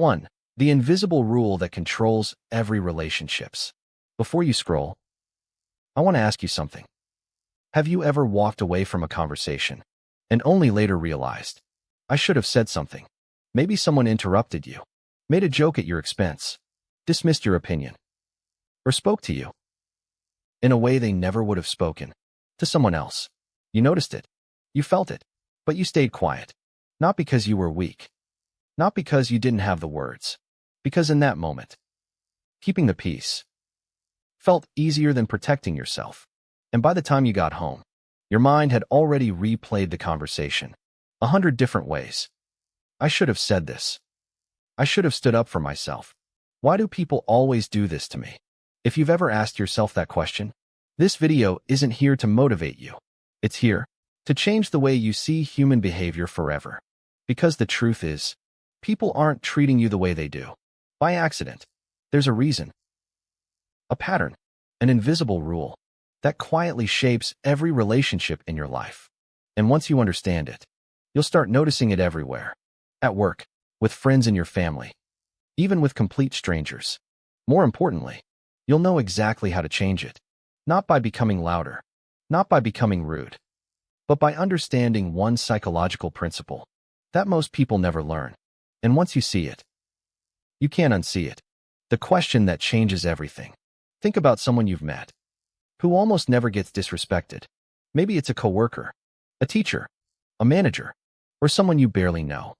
1. The invisible rule that controls every relationships. Before you scroll, I want to ask you something. Have you ever walked away from a conversation and only later realized, I should have said something? Maybe someone interrupted you, made a joke at your expense, dismissed your opinion, or spoke to you in a way they never would have spoken to someone else. You noticed it, you felt it, but you stayed quiet. Not because you were weak, not because you didn't have the words, because in that moment, keeping the peace felt easier than protecting yourself. And by the time you got home, your mind had already replayed the conversation 100 different ways. I should have said this. I should have stood up for myself. Why do people always do this to me? If you've ever asked yourself that question, this video isn't here to motivate you. It's here to change the way you see human behavior forever. Because the truth is, people aren't treating you the way they do by accident. There's a reason, a pattern, an invisible rule that quietly shapes every relationship in your life. And once you understand it, you'll start noticing it everywhere. At work, with friends in your family, even with complete strangers. More importantly, you'll know exactly how to change it. Not by becoming louder, not by becoming rude, but by understanding one psychological principle that most people never learn. And once you see it, you can't unsee it. The question that changes everything. Think about someone you've met who almost never gets disrespected. Maybe it's a coworker, a teacher, a manager, or someone you barely know.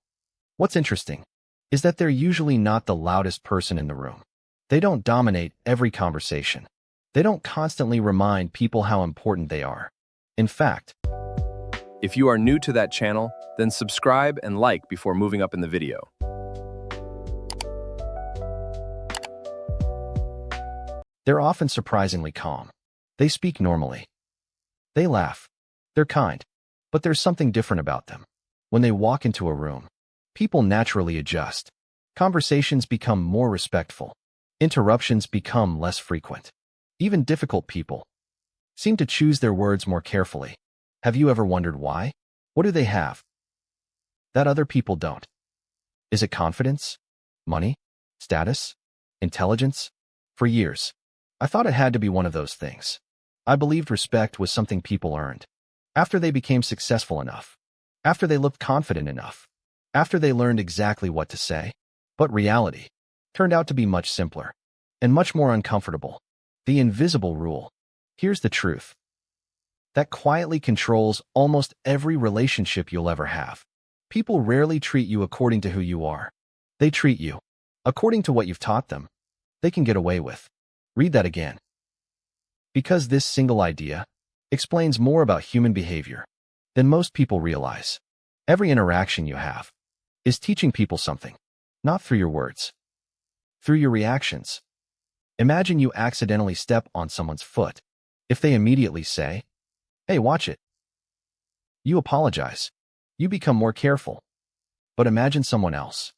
What's interesting is that they're usually not the loudest person in the room. They don't dominate every conversation. They don't constantly remind people how important they are. In fact, if you are new to that channel, then subscribe and like before moving up in the video. They're often surprisingly calm. They speak normally. They laugh. They're kind. But there's something different about them. When they walk into a room, people naturally adjust. Conversations become more respectful. Interruptions become less frequent. Even difficult people seem to choose their words more carefully. Have you ever wondered why? What do they have that other people don't? Is it confidence? Money? Status? Intelligence? For years, I thought it had to be one of those things. I believed respect was something people earned after they became successful enough, after they looked confident enough, after they learned exactly what to say. But reality turned out to be much simpler and much more uncomfortable. The invisible rule. Here's the truth that quietly controls almost every relationship you'll ever have. People rarely treat you according to who you are. They treat you according to what you've taught them they can get away with. Read that again. Because this single idea explains more about human behavior than most people realize. Every interaction you have is teaching people something, not through your words, through your reactions. Imagine you accidentally step on someone's foot. If they immediately say, "Hey, watch it," you apologize. You become more careful. But imagine someone else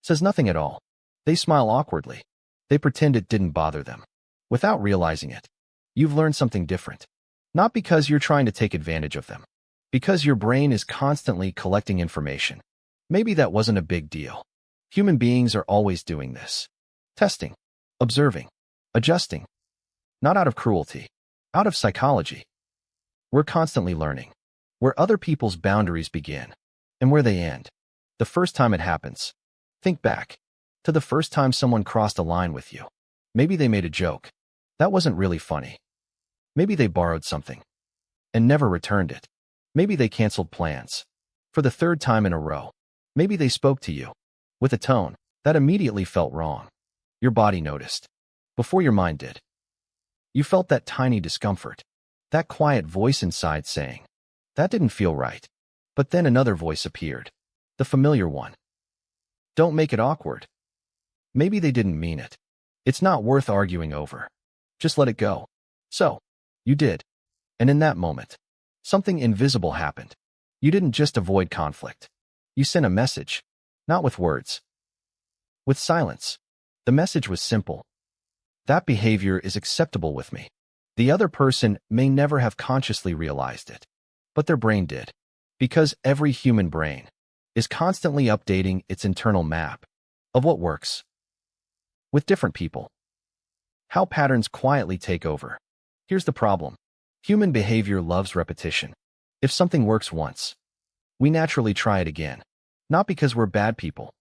says nothing at all. They smile awkwardly. They pretend it didn't bother them. Without realizing it, you've learned something different. Not because you're trying to take advantage of them, because your brain is constantly collecting information. Maybe that wasn't a big deal. Human beings are always doing this. Testing, observing, adjusting. Not out of cruelty, out of psychology. We're constantly learning where other people's boundaries begin and where they end. The first time it happens, think back to the first time someone crossed a line with you. Maybe they made a joke that wasn't really funny. Maybe they borrowed something and never returned it. Maybe they canceled plans for the third time in a row. Maybe they spoke to you with a tone that immediately felt wrong. Your body noticed before your mind did. You felt that tiny discomfort, that quiet voice inside saying, "That didn't feel right." But then another voice appeared, the familiar one. "Don't make it awkward." Maybe they didn't mean it. It's not worth arguing over. Just let it go. So, you did. And in that moment, something invisible happened. You didn't just avoid conflict. You sent a message, not with words, with silence. The message was simple. That behavior is acceptable with me. The other person may never have consciously realized it, but their brain did. Because every human brain is constantly updating its internal map. of what works with different people. How patterns quietly take over. Here's the problem. Human behavior loves repetition. If something works once, we naturally try it again. Not because we're bad people,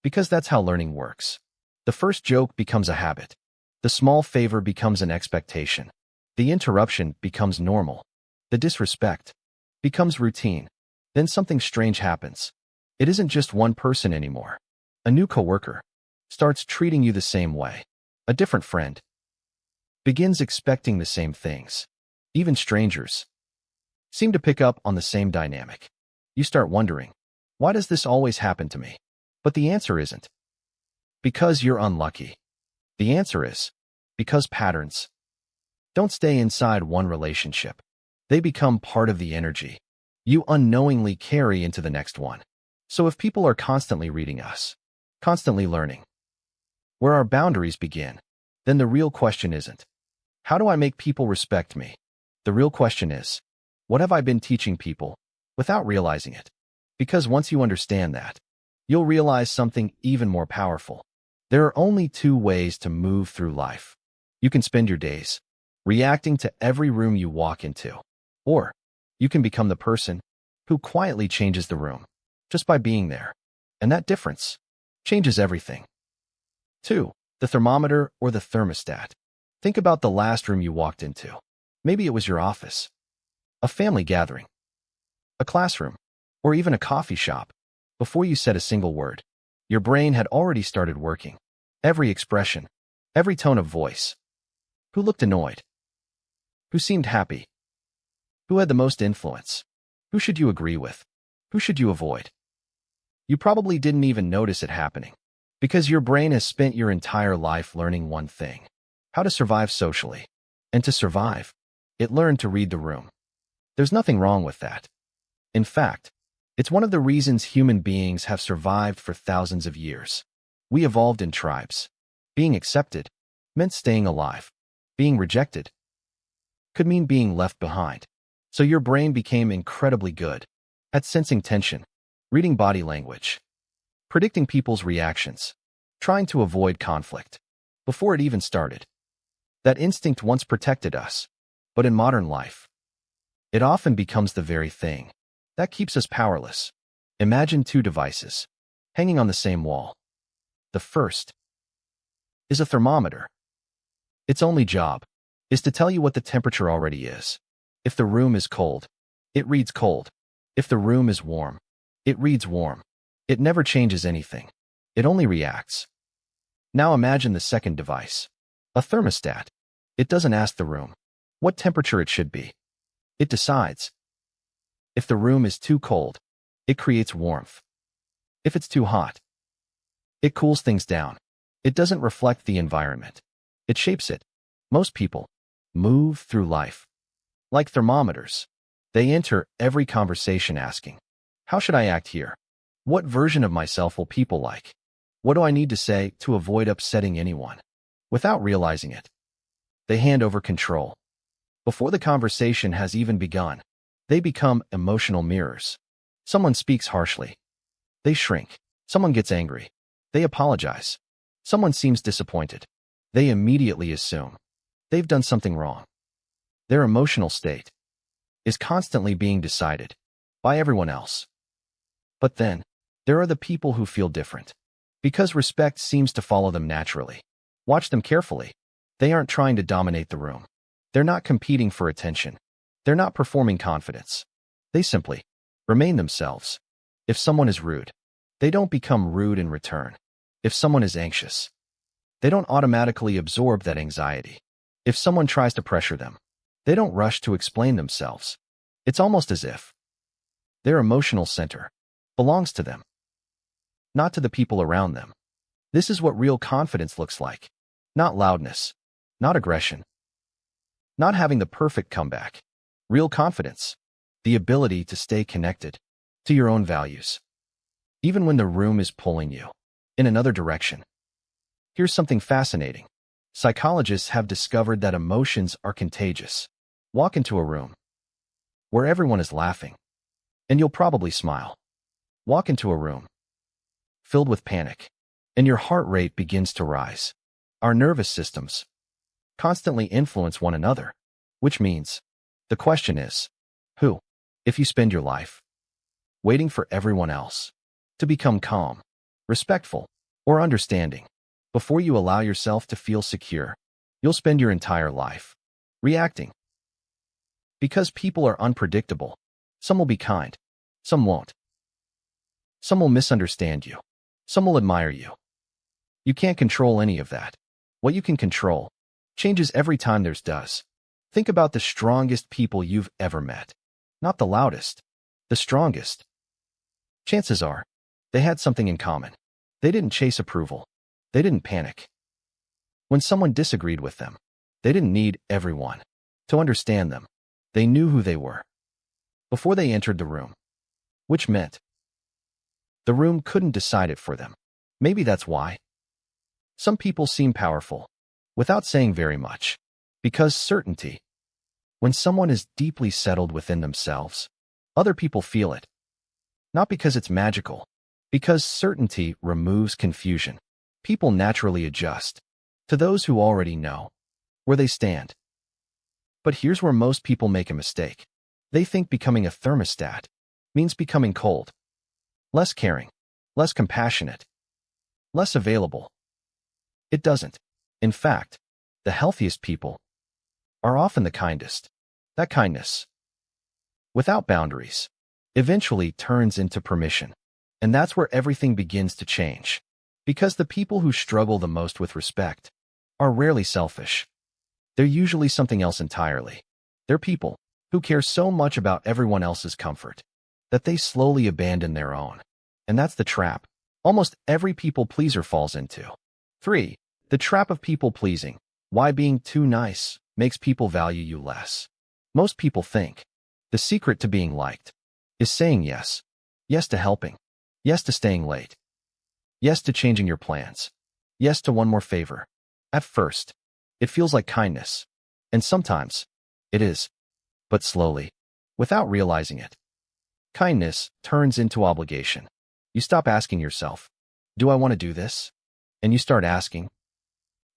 because that's how learning works. The first joke becomes a habit. The small favor becomes an expectation. The interruption becomes normal. The disrespect becomes routine. Then something strange happens. It isn't just one person anymore. A new coworker starts treating you the same way. A different friend begins expecting the same things. Even strangers seem to pick up on the same dynamic. You start wondering, why does this always happen to me? But the answer isn't because you're unlucky. The answer is because patterns don't stay inside one relationship. They become part of the energy you unknowingly carry into the next one. So if people are constantly reading us, constantly learning where our boundaries begin, then the real question isn't, how do I make people respect me? The real question is, what have I been teaching people without realizing it? Because once you understand that, you'll realize something even more powerful. There are only two ways to move through life. You can spend your days reacting to every room you walk into, or you can become the person who quietly changes the room just by being there. And that difference changes everything. 2. The thermometer or the thermostat. Think about the last room you walked into. Maybe it was your office, a family gathering, a classroom, or even a coffee shop. Before you said a single word, your brain had already started working. Every expression, every tone of voice. Who looked annoyed? Who seemed happy? Who had the most influence? Who should you agree with? Who should you avoid? You probably didn't even notice it happening, because your brain has spent your entire life learning one thing: how to survive socially. And to survive, it learned to read the room. There's nothing wrong with that. In fact, it's one of the reasons human beings have survived for thousands of years. We evolved in tribes. Being accepted meant staying alive. Being rejected could mean being left behind. So your brain became incredibly good at sensing tension, reading body language, predicting people's reactions, trying to avoid conflict before it even started. That instinct once protected us, but in modern life, it often becomes the very thing that keeps us powerless. Imagine two devices hanging on the same wall. The first is a thermometer. Its only job is to tell you what the temperature already is. If the room is cold, it reads cold. If the room is warm, it reads warm. It never changes anything. It only reacts. Now imagine the second device, a thermostat. It doesn't ask the room what temperature it should be. It decides. If the room is too cold, it creates warmth. If it's too hot, it cools things down. It doesn't reflect the environment. It shapes it. Most people move through life like thermometers. They enter every conversation asking, how should I act here? What version of myself will people like? What do I need to say to avoid upsetting anyone? Without realizing it, they hand over control. Before the conversation has even begun, they become emotional mirrors. Someone speaks harshly. They shrink. Someone gets angry. They apologize. Someone seems disappointed. They immediately assume they've done something wrong. Their emotional state is constantly being decided by everyone else. But then, there are the people who feel different, because respect seems to follow them naturally. Watch them carefully. They aren't trying to dominate the room. They're not competing for attention. They're not performing confidence. They simply remain themselves. If someone is rude, they don't become rude in return. If someone is anxious, they don't automatically absorb that anxiety. If someone tries to pressure them, they don't rush to explain themselves. It's almost as if their emotional center belongs to them, not to the people around them. This is what real confidence looks like. Not loudness, not aggression, not having the perfect comeback. Real confidence, the ability to stay connected to your own values, even when the room is pulling you in another direction. Here's something fascinating. Psychologists have discovered that emotions are contagious. Walk into a room where everyone is laughing, and you'll probably smile. Walk into a room filled with panic, and your heart rate begins to rise. Our nervous systems constantly influence one another, which means the question is, who? If you spend your life waiting for everyone else to become calm, respectful, or understanding before you allow yourself to feel secure, you'll spend your entire life reacting. Because people are unpredictable, some will be kind, some won't. Some will misunderstand you, some will admire you. You can't control any of that. What you can control changes every time there's does. Think about the strongest people you've ever met. Not the loudest, the strongest. Chances are, they had something in common. They didn't chase approval. They didn't panic when someone disagreed with them. They didn't need everyone to understand them. They knew who they were before they entered the room, which meant the room couldn't decide it for them. Maybe that's why some people seem powerful without saying very much, because certainty. When someone is deeply settled within themselves, other people feel it. Not because it's magical, because certainty removes confusion. People naturally adjust to those who already know where they stand. But here's where most people make a mistake. They think becoming a thermostat means becoming cold, less caring, less compassionate, less available. It doesn't. In fact, the healthiest people are often the kindest. That kindness, without boundaries, eventually turns into permission. And that's where everything begins to change. Because the people who struggle the most with respect are rarely selfish. They're usually something else entirely. They're people who care so much about everyone else's comfort that they slowly abandon their own. And that's the trap almost every people pleaser falls into. 3. The trap of people pleasing. Why being too nice makes people value you less. Most people think the secret to being liked is saying yes. Yes to helping. Yes to staying late. Yes to changing your plans. Yes to one more favor. At first, it feels like kindness. And sometimes, it is. But slowly, without realizing it, kindness turns into obligation. You stop asking yourself, do I want to do this? And you start asking,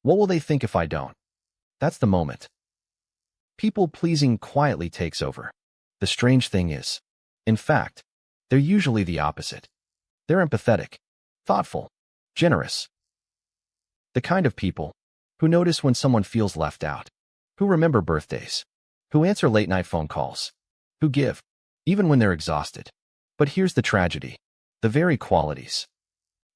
what will they think if I don't? That's the moment people-pleasing quietly takes over. The strange thing is, in fact, they're usually the opposite. They're empathetic, thoughtful, generous. The kind of people who notice when someone feels left out, who remember birthdays, who answer late-night phone calls, who give, even when they're exhausted. But here's the tragedy. The very qualities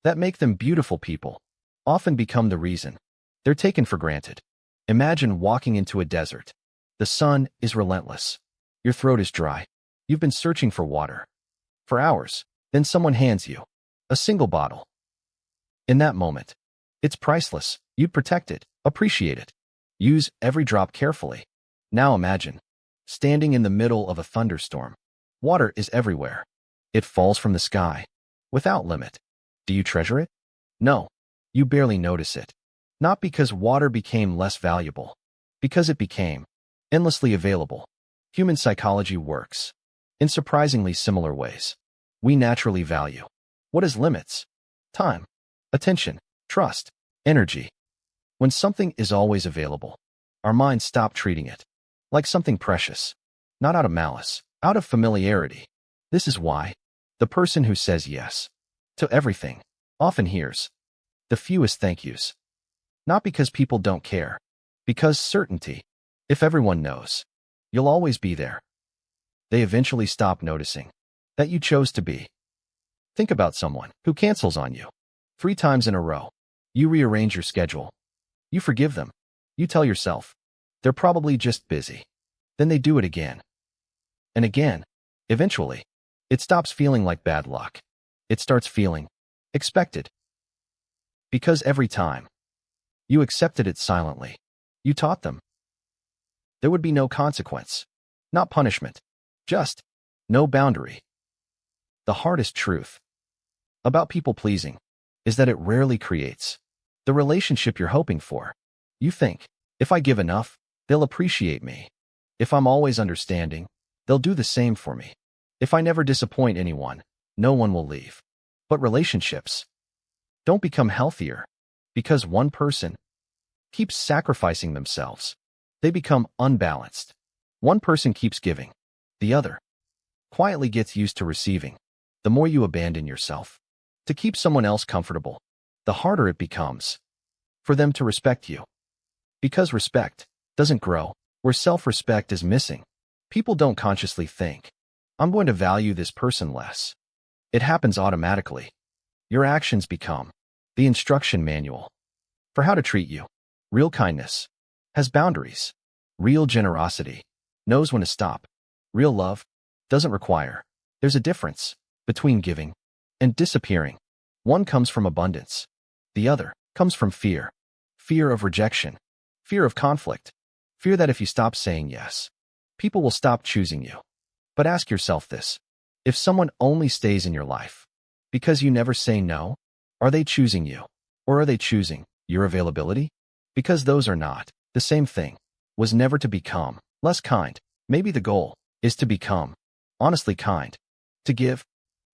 that make them beautiful people often become the reason they're taken for granted. Imagine walking into a desert. The sun is relentless. Your throat is dry. You've been searching for water for hours. Then someone hands you a single bottle. In that moment, it's priceless. You'd protect it, appreciate it, use every drop carefully. Now imagine standing in the middle of a thunderstorm. Water is everywhere. It falls from the sky without limit. Do you treasure it? No, you barely notice it. Not because water became less valuable, because it became endlessly available. Human psychology works in surprisingly similar ways. We naturally value what has limits: time, attention, trust, energy. When something is always available, our minds stop treating it like something precious, not out of malice, out of familiarity. This is why the person who says yes to everything often hears the fewest thank yous. Not because people don't care, because certainty. If everyone knows you'll always be there, they eventually stop noticing that you chose to be. Think about someone who cancels on you 3 times in a row. You rearrange your schedule. You forgive them. You tell yourself, they're probably just busy. Then they do it again and again. Eventually, it stops feeling like bad luck. It starts feeling expected. Because every time you accepted it silently, you taught them there would be no consequence, not punishment, just no boundary. The hardest truth about people-pleasing is that it rarely creates the relationship you're hoping for. You think, if I give enough, they'll appreciate me. If I'm always understanding, they'll do the same for me. If I never disappoint anyone, no one will leave. But relationships don't become healthier because one person keeps sacrificing themselves. They become unbalanced. One person keeps giving. The other quietly gets used to receiving. The more you abandon yourself to keep someone else comfortable, the harder it becomes for them to respect you. Because respect doesn't grow where self-respect is missing. People don't consciously think, I'm going to value this person less. It happens automatically. Your actions become the instruction manual for how to treat you. Real kindness has boundaries. Real generosity knows when to stop. Real love doesn't require. There's a difference between giving and disappearing. One comes from abundance. The other comes from fear. Fear of rejection. Fear of conflict. Fear that if you stop saying yes, people will stop choosing you. But ask yourself this. If someone only stays in your life because you never say no, are they choosing you? Or are they choosing your availability? Because those are not the same thing. Was never to become less kind. Maybe the goal is to become honestly kind. To give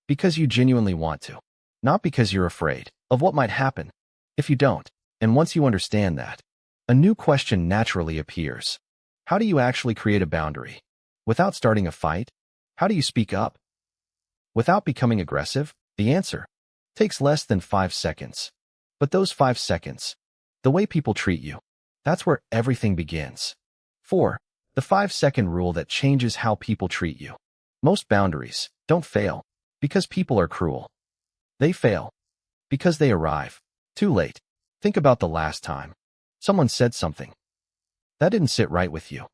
because you genuinely want to, not because you're afraid of what might happen if you don't. And once you understand that, a new question naturally appears. How do you actually create a boundary without starting a fight? How do you speak up without becoming aggressive? The answer takes less than 5 seconds. But those 5 seconds, the way people treat you, that's where everything begins. 4. The 5-second rule that changes how people treat you. Most boundaries don't fail because people are cruel. They fail because they arrive too late. Think about the last time someone said something that didn't sit right with you.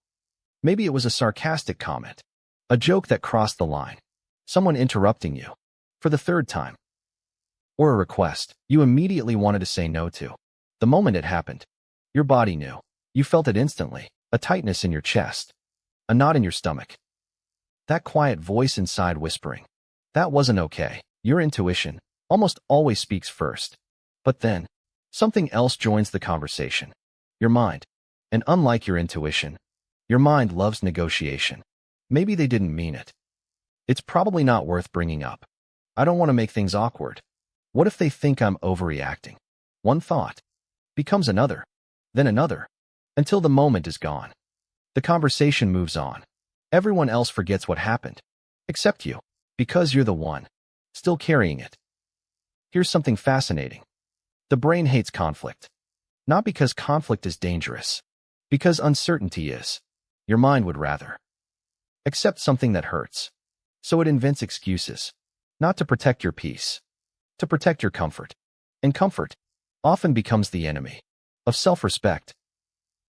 Maybe it was a sarcastic comment, a joke that crossed the line, someone interrupting you for the 3rd time, or a request you immediately wanted to say no to. The moment it happened, your body knew. You felt it instantly, a tightness in your chest, a knot in your stomach. That quiet voice inside whispering, that wasn't okay. Your intuition almost always speaks first. But then, something else joins the conversation. Your mind. And unlike your intuition, your mind loves negotiation. Maybe they didn't mean it. It's probably not worth bringing up. I don't want to make things awkward. What if they think I'm overreacting? One thought becomes another, then another, until the moment is gone. The conversation moves on. Everyone else forgets what happened, except you, because you're the one still carrying it. Here's something fascinating. The brain hates conflict. Not because conflict is dangerous, because uncertainty is. Your mind would rather accept something that hurts. So it invents excuses, not to protect your peace, to protect your comfort. And comfort often becomes the enemy of self-respect.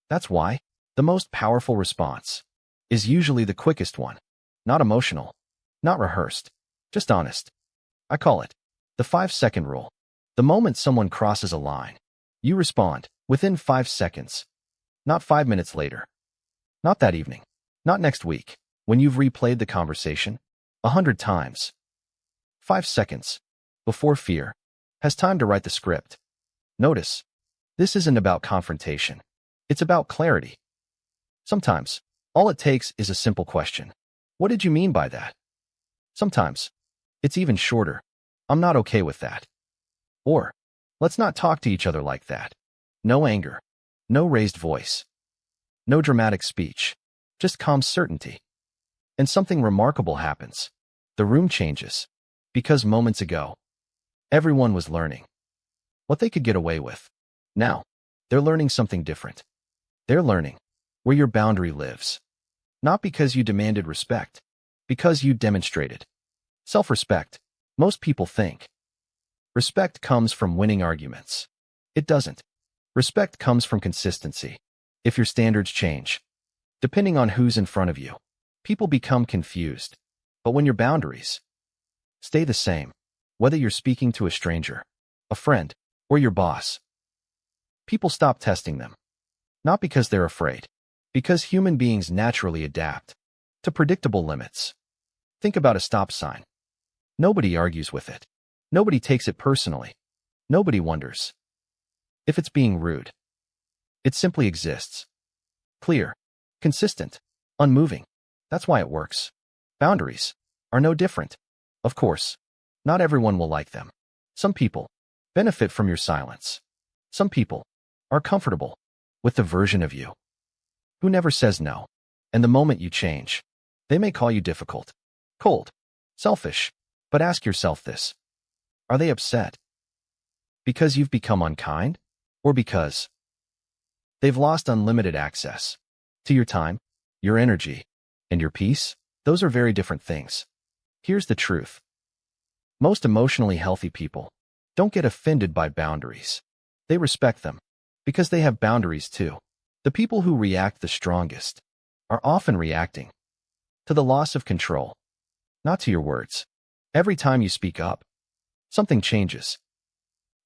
That's why the most powerful response is usually the quickest one. Not emotional, not rehearsed, just honest. I call it the 5-second rule. The moment someone crosses a line, you respond within 5 seconds, not 5 minutes later, not that evening, not next week, when you've replayed the conversation 100 times. 5 seconds before fear has time to write the script. Notice, this isn't about confrontation. It's about clarity. Sometimes, all it takes is a simple question. What did you mean by that? Sometimes, it's even shorter. I'm not okay with that. Or, let's not talk to each other like that. No anger, no raised voice, no dramatic speech, just calm certainty. And something remarkable happens. The room changes. Because moments ago, everyone was learning what they could get away with. Now, they're learning something different. They're learning where your boundary lives. Not because you demanded respect, because you demonstrated self-respect. Most people think respect comes from winning arguments. It doesn't. Respect comes from consistency. If your standards change, depending on who's in front of you, people become confused. But when your boundaries stay the same, whether you're speaking to a stranger, a friend, or your boss, people stop testing them. Not because they're afraid, because human beings naturally adapt to predictable limits. Think about a stop sign. Nobody argues with it. Nobody takes it personally. Nobody wonders if it's being rude. It simply exists. Clear, consistent, unmoving. That's why it works. Boundaries are no different. Of course, not everyone will like them. Some people benefit from your silence. Some people are comfortable with the version of you who never says no. And the moment you change, they may call you difficult, cold, selfish. But ask yourself this: are they upset because you've become unkind, or because they've lost unlimited access to your time, your energy, and your peace? Those are very different things. Here's the truth. Most emotionally healthy people don't get offended by boundaries. They respect them because they have boundaries too. The people who react the strongest are often reacting to the loss of control, not to your words. Every time you speak up, something changes.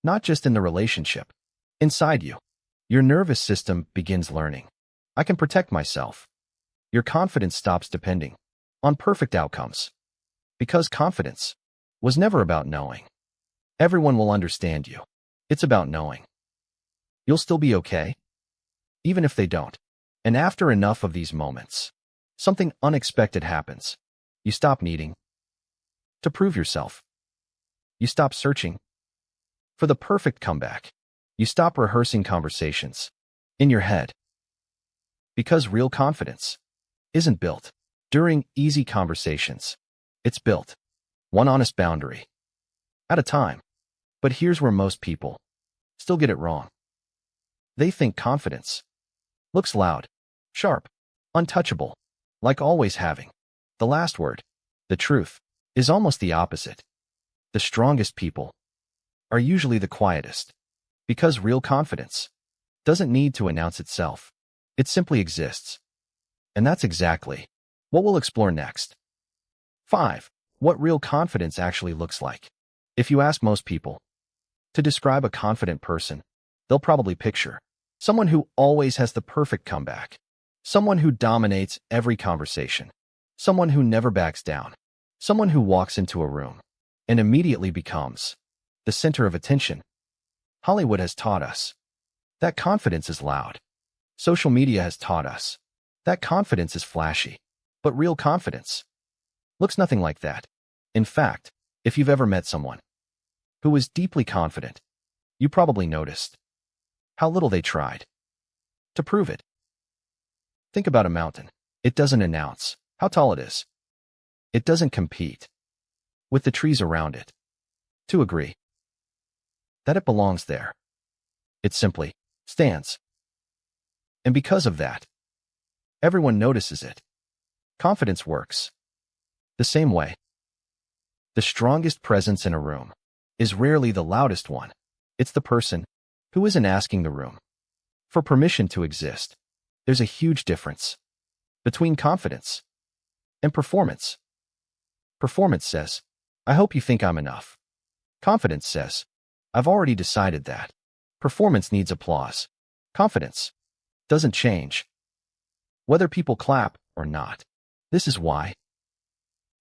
Not just in the relationship. Inside you, your nervous system begins learning. I can protect myself. Your confidence stops depending on perfect outcomes. Because confidence was never about knowing everyone will understand you. It's about knowing you'll still be okay, even if they don't. And after enough of these moments, something unexpected happens. You stop needing to prove yourself. You stop searching for the perfect comeback. You stop rehearsing conversations in your head. Because real confidence isn't built during easy conversations. It's built one honest boundary at a time. But here's where most people still get it wrong. They think confidence looks loud, sharp, untouchable, like always having the last word. The truth is almost the opposite. The strongest people are usually the quietest, because real confidence doesn't need to announce itself. It simply exists. And that's exactly what we'll explore next. 5. What real confidence actually looks like. If you ask most people to describe a confident person, they'll probably picture someone who always has the perfect comeback, someone who dominates every conversation, someone who never backs down, someone who walks into a room and immediately becomes the center of attention. Hollywood has taught us that confidence is loud. Social media has taught us that confidence is flashy. But real confidence looks nothing like that. In fact, if you've ever met someone who is deeply confident, you probably noticed how little they tried to prove it. Think about a mountain. It doesn't announce how tall it is. It doesn't compete with the trees around it to agree that it belongs there. It simply stands. And because of that, everyone notices it. Confidence works the same way. The strongest presence in a room is rarely the loudest one. It's the person who isn't asking the room for permission to exist. There's a huge difference between confidence and performance. Performance says, I hope you think I'm enough. Confidence says, I've already decided that. Performance needs applause. Confidence doesn't change whether people clap or not. This is why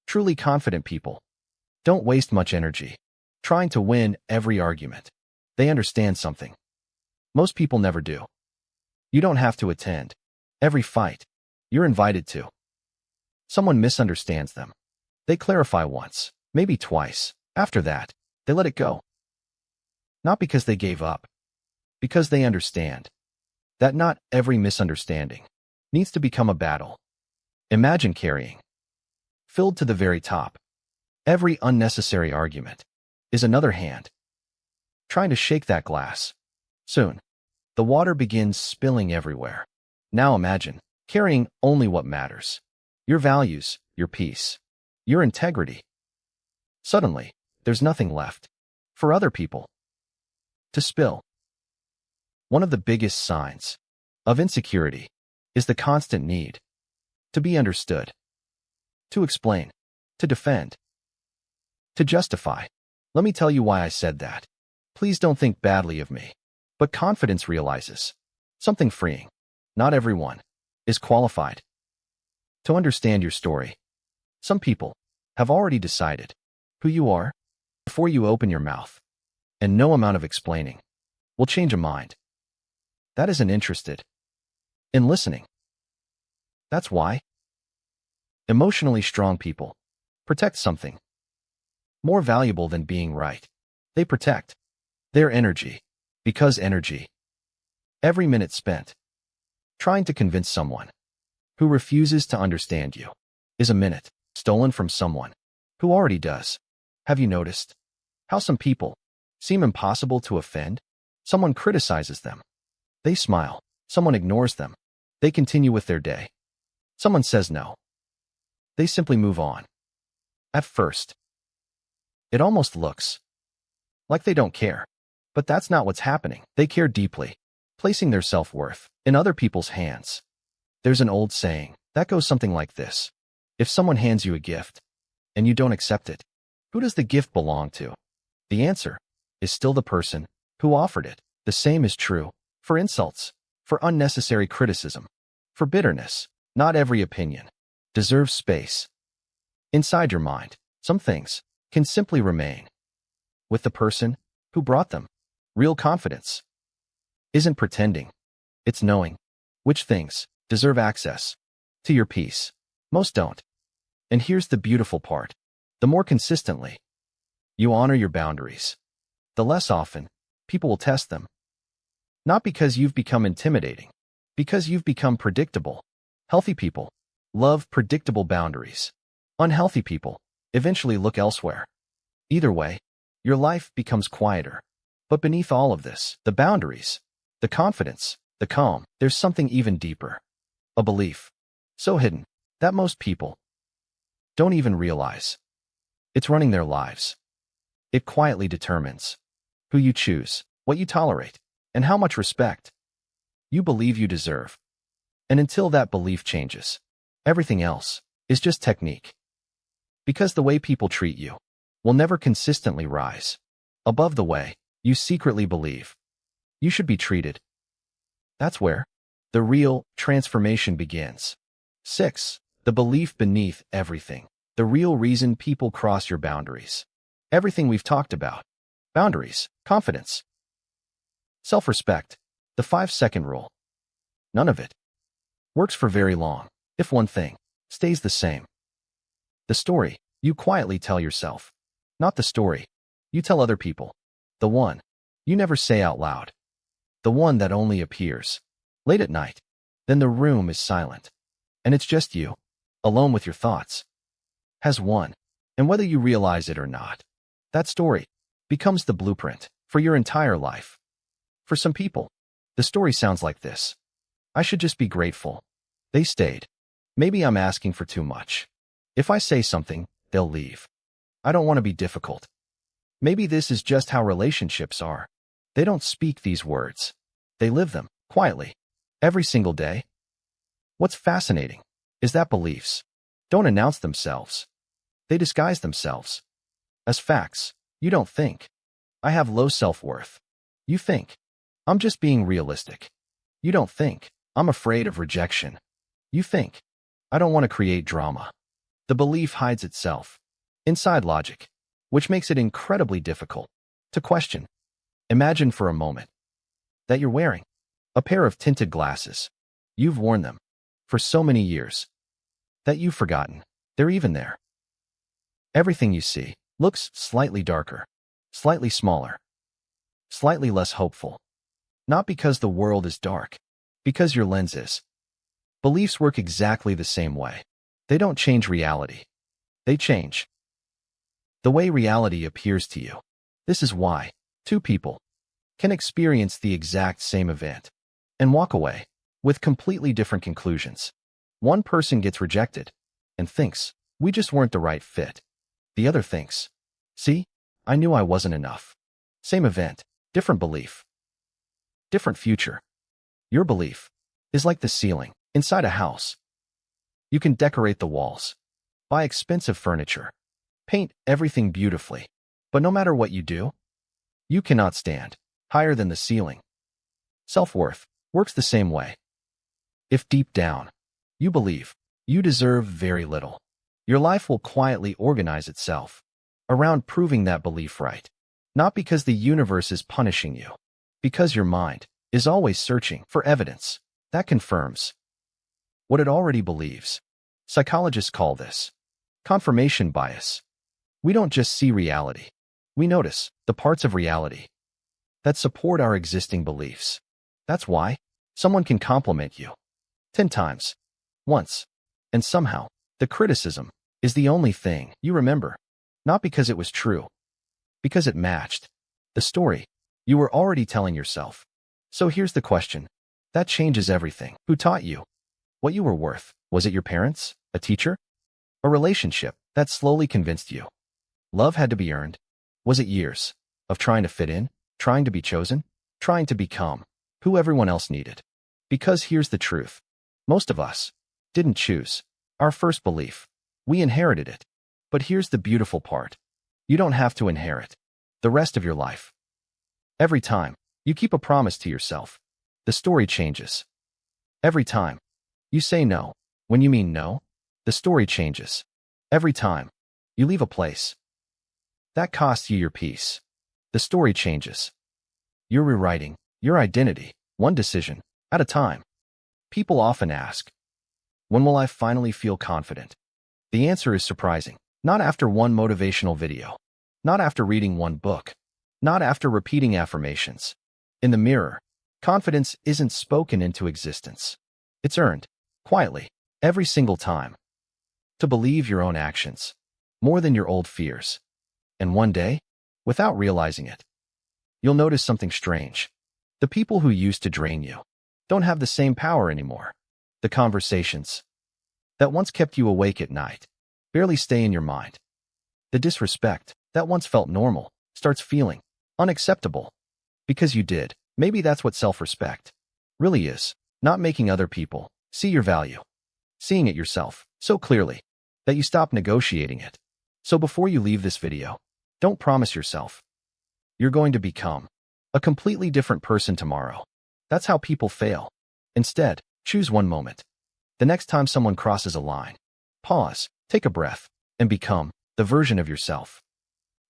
truly confident people don't waste much energy trying to win every argument. They understand something most people never do. You don't have to attend every fight you're invited to. Someone misunderstands them. They clarify once, maybe twice. After that, they let it go. Not because they gave up, because they understand that not every misunderstanding needs to become a battle. Imagine carrying, filled to the very top, every unnecessary argument is another hand trying to shake that glass. Soon, the water begins spilling everywhere. Now imagine carrying only what matters: your values, your peace, your integrity. Suddenly, there's nothing left for other people to spill. One of the biggest signs of insecurity is the constant need to be understood, to explain, to defend, to justify. Let me tell you why I said that. Please don't think badly of me. But confidence realizes something freeing. Not everyone is qualified to understand your story. Some people have already decided who you are before you open your mouth, and no amount of explaining will change a mind that isn't interested in listening. That's why emotionally strong people protect something more valuable than being right. They protect Their energy. Because energy. Every minute spent trying to convince someone who refuses to understand you is a minute stolen from someone who already does. Have you noticed how some people seem impossible to offend? Someone criticizes them. They smile. Someone ignores them. They continue with their day. Someone says no. They simply move on. At first, it almost looks like they don't care. But that's not what's happening. They care deeply, placing their self-worth in other people's hands. There's an old saying that goes something like this. If someone hands you a gift and you don't accept it, who does the gift belong to? The answer is still the person who offered it. The same is true for insults, for unnecessary criticism, for bitterness. Not every opinion deserves space inside your mind. Some things can simply remain with the person who brought them. Real confidence isn't pretending. It's knowing which things deserve access to your peace. Most don't. And here's the beautiful part. The more consistently you honor your boundaries, the less often people will test them. Not because you've become intimidating, because you've become predictable. Healthy people love predictable boundaries. Unhealthy people eventually look elsewhere. Either way, your life becomes quieter. But beneath all of this, the boundaries, the confidence, the calm, there's something even deeper. A belief, so hidden, that most people don't even realize. It's running their lives. It quietly determines who you choose, what you tolerate, and how much respect you believe you deserve. And until that belief changes, everything else is just technique. Because the way people treat you will never consistently rise above the way you secretly believe you should be treated. That's where the real transformation begins. 6. The belief beneath everything. The real reason people cross your boundaries. Everything we've talked about. Boundaries, confidence, self-respect, the 5-second rule. None of it works for very long if one thing stays the same. The story you quietly tell yourself. Not the story you tell other people. The one you never say out loud. The one that only appears late at night. Then the room is silent. And it's just you, alone with your thoughts. Has won. And whether you realize it or not, that story becomes the blueprint for your entire life. For some people, the story sounds like this. I should just be grateful they stayed. Maybe I'm asking for too much. If I say something, they'll leave. I don't want to be difficult. Maybe this is just how relationships are. They don't speak these words. They live them, quietly, every single day. What's fascinating is that beliefs don't announce themselves. They disguise themselves as facts. You don't think, I have low self-worth. You think, I'm just being realistic. You don't think, I'm afraid of rejection. You think, I don't want to create drama. The belief hides itself inside logic, which makes it incredibly difficult to question. Imagine for a moment that you're wearing a pair of tinted glasses. You've worn them for so many years that you've forgotten they're even there. Everything you see looks slightly darker, slightly smaller, slightly less hopeful. Not because the world is dark, because your lens is. Beliefs work exactly the same way. They don't change reality. They change the way reality appears to you. This is why two people can experience the exact same event and walk away with completely different conclusions. One person gets rejected and thinks, we just weren't the right fit. The other thinks, see, I knew I wasn't enough. Same event, different belief, different future. Your belief is like the ceiling inside a house. You can decorate the walls, buy expensive furniture, paint everything beautifully, but no matter what you do, you cannot stand higher than the ceiling. Self-worth works the same way. If deep down you believe you deserve very little, your life will quietly organize itself around proving that belief right. Not because the universe is punishing you, because your mind is always searching for evidence that confirms what it already believes. Psychologists call this confirmation bias. We don't just see reality. We notice the parts of reality that support our existing beliefs. That's why someone can compliment you 10 times, once, and somehow the criticism is the only thing you remember, not because it was true, because it matched the story you were already telling yourself. So here's the question that changes everything. Who taught you what you were worth? Was it your parents, a teacher, a relationship that slowly convinced you love had to be earned? Was it years of trying to fit in, trying to be chosen, trying to become who everyone else needed? Because here's the truth. Most of us didn't choose our first belief. We inherited it. But here's the beautiful part. You don't have to inherit the rest of your life. Every time you keep a promise to yourself, the story changes. Every time you say no when you mean no, the story changes. Every time you leave a place that costs you your peace, the story changes. You're rewriting your identity, one decision at a time. People often ask, when will I finally feel confident? The answer is surprising. Not after one motivational video. Not after reading one book. Not after repeating affirmations. In the mirror, confidence isn't spoken into existence. It's earned, quietly, every single time. To believe your own actions, more than your old fears. And one day, without realizing it, you'll notice something strange. The people who used to drain you don't have the same power anymore. The conversations that once kept you awake at night barely stay in your mind. The disrespect that once felt normal starts feeling unacceptable because you did. Maybe that's what self-respect really is. Not making other people see your value. Seeing it yourself so clearly that you stop negotiating it. So before you leave this video, don't promise yourself you're going to become a completely different person tomorrow. That's how people fail. Instead, choose one moment. The next time someone crosses a line, pause, take a breath, and become the version of yourself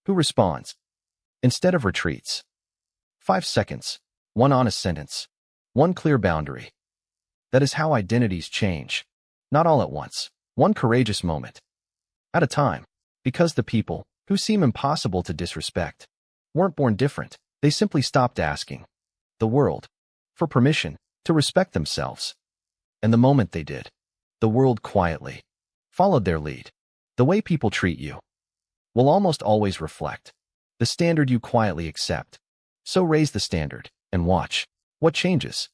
who responds instead of retreats. 5 seconds, one honest sentence, one clear boundary. That is how identities change. Not all at once, one courageous moment at a time. Because the people who seem impossible to disrespect weren't born different. They simply stopped asking the world for permission to respect themselves. And the moment they did, the world quietly followed their lead. The way people treat you will almost always reflect the standard you quietly accept. So raise the standard and watch what changes.